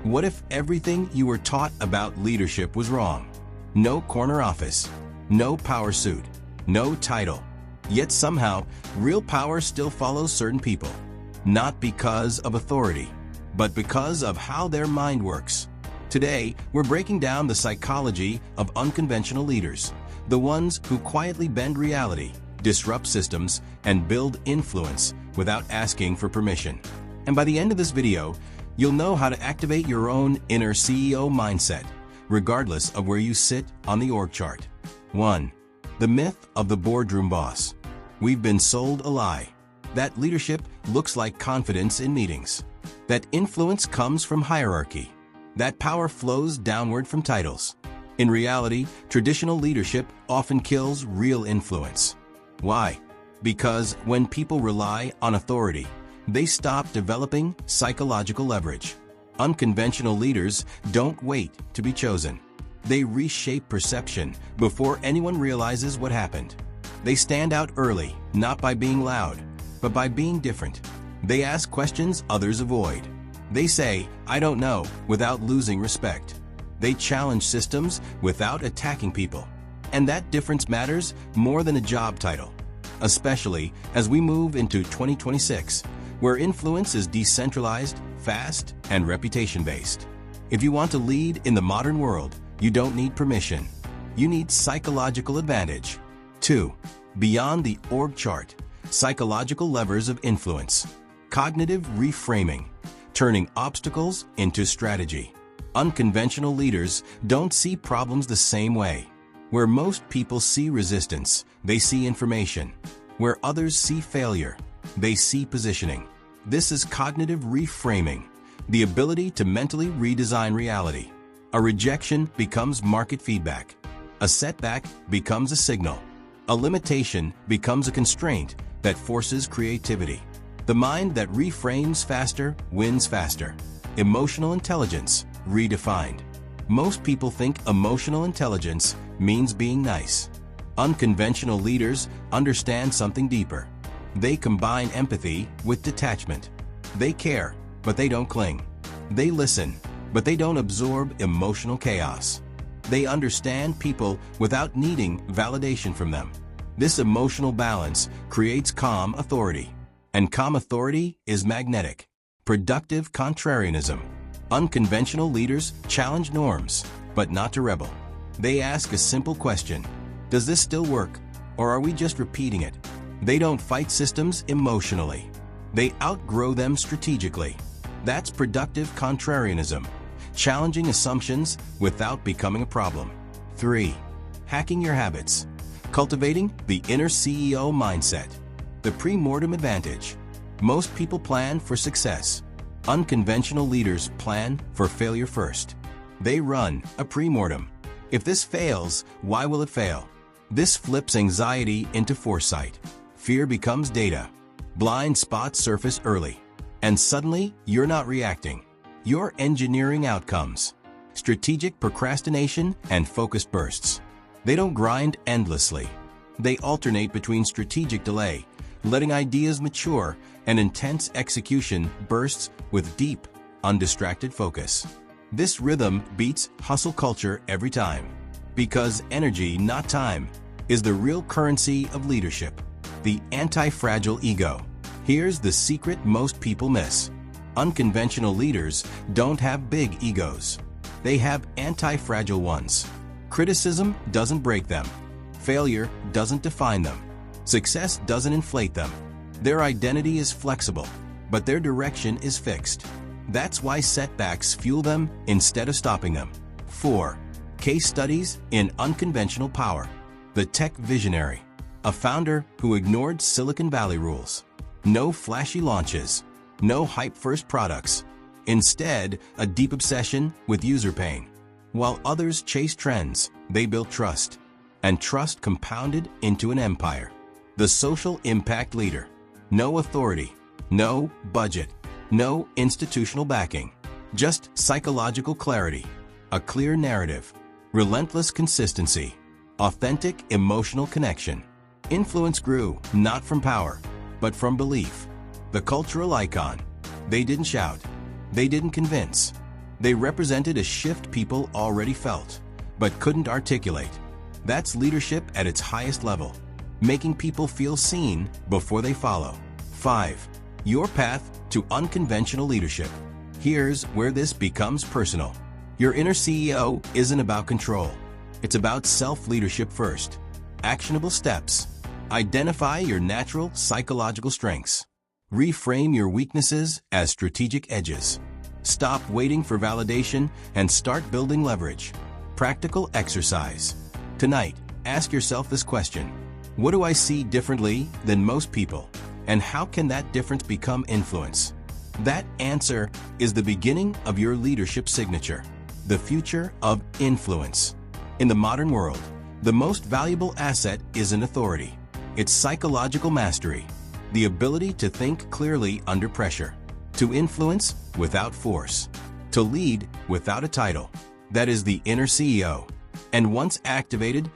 What if everything you were taught about leadership was wrong? No corner office, no power suit, no title. Yet somehow, real power still follows certain people. Not because of authority, but because of how their mind works. Today, we're breaking down the psychology of unconventional leaders, the ones who quietly bend reality, disrupt systems, and build influence without asking for permission. And by the end of this video, you'll know how to activate your own inner CEO mindset, regardless of where you sit on the org chart. 1. The myth of the boardroom boss. We've been sold a lie. That leadership looks like confidence in meetings. That influence comes from hierarchy. That power flows downward from titles. In reality, traditional leadership often kills real influence. Why? Because when people rely on authority, they stop developing psychological leverage. Unconventional leaders don't wait to be chosen. They reshape perception before anyone realizes what happened. They stand out early, not by being loud, but by being different. They ask questions others avoid. They say, "I don't know," without losing respect. They challenge systems without attacking people. And that difference matters more than a job title, especially as we move into 2026, where influence is decentralized, fast, and reputation-based. If you want to lead in the modern world, you don't need permission. You need psychological advantage. 2. Beyond the org chart, psychological levers of influence. Cognitive reframing, turning obstacles into strategy. Unconventional leaders don't see problems the same way. Where most people see resistance, they see information. Where others see failure, they see positioning. This is cognitive reframing, the ability to mentally redesign reality. A rejection becomes market feedback. A setback becomes a signal. A limitation becomes a constraint that forces creativity. The mind that reframes faster wins faster. Emotional intelligence redefined. Most people think emotional intelligence means being nice. Unconventional leaders understand something deeper. They combine empathy with detachment. They care, but they don't cling. They listen, but they don't absorb emotional chaos. They understand people without needing validation from them. This emotional balance creates calm authority. And calm authority is magnetic. Productive contrarianism. Unconventional leaders challenge norms, but not to rebel. They ask a simple question: does this still work, or are we just repeating it? They don't fight systems emotionally. They outgrow them strategically. That's productive contrarianism, challenging assumptions without becoming a problem. 3. Hacking your habits. Cultivating the inner CEO mindset. The pre-mortem advantage. Most people plan for success. Unconventional leaders plan for failure first. They run a pre-mortem. If this fails, why will it fail? This flips anxiety into foresight. Fear becomes data. Blind spots surface early. And suddenly, you're not reacting. You're engineering outcomes. Strategic procrastination and focused bursts. They don't grind endlessly. They alternate between strategic delay, letting ideas mature, and intense execution bursts with deep, undistracted focus. This rhythm beats hustle culture every time. Because energy, not time, is the real currency of leadership. The anti-fragile ego. Here's the secret most people miss. Unconventional leaders don't have big egos. They have anti-fragile ones. Criticism doesn't break them. Failure doesn't define them. Success doesn't inflate them. Their identity is flexible, but their direction is fixed. That's why setbacks fuel them instead of stopping them. 4. Case studies in unconventional power. The tech visionary. A founder who ignored Silicon Valley rules. No flashy launches. No hype-first products. Instead, a deep obsession with user pain. While others chased trends, they built trust. And trust compounded into an empire. The social impact leader. No authority. No budget. No institutional backing. Just psychological clarity. A clear narrative. Relentless consistency. Authentic emotional connection. Influence grew not from power, but from belief. The cultural icon. They didn't shout. They didn't convince. They represented a shift people already felt, but couldn't articulate. That's leadership at its highest level, making people feel seen before they follow. 5. Your path to unconventional leadership. Here's where this becomes personal. Your inner CEO isn't about control. It's about self-leadership first. Actionable steps. Identify your natural psychological strengths. Reframe your weaknesses as strategic edges. Stop waiting for validation and start building leverage. Practical exercise. Tonight, ask yourself this question. What do I see differently than most people? And how can that difference become influence? That answer is the beginning of your leadership signature. The future of influence. In the modern world, the most valuable asset isn't authority. It's psychological mastery, the ability to think clearly under pressure, to influence without force, to lead without a title. That is the inner CEO. And once activated,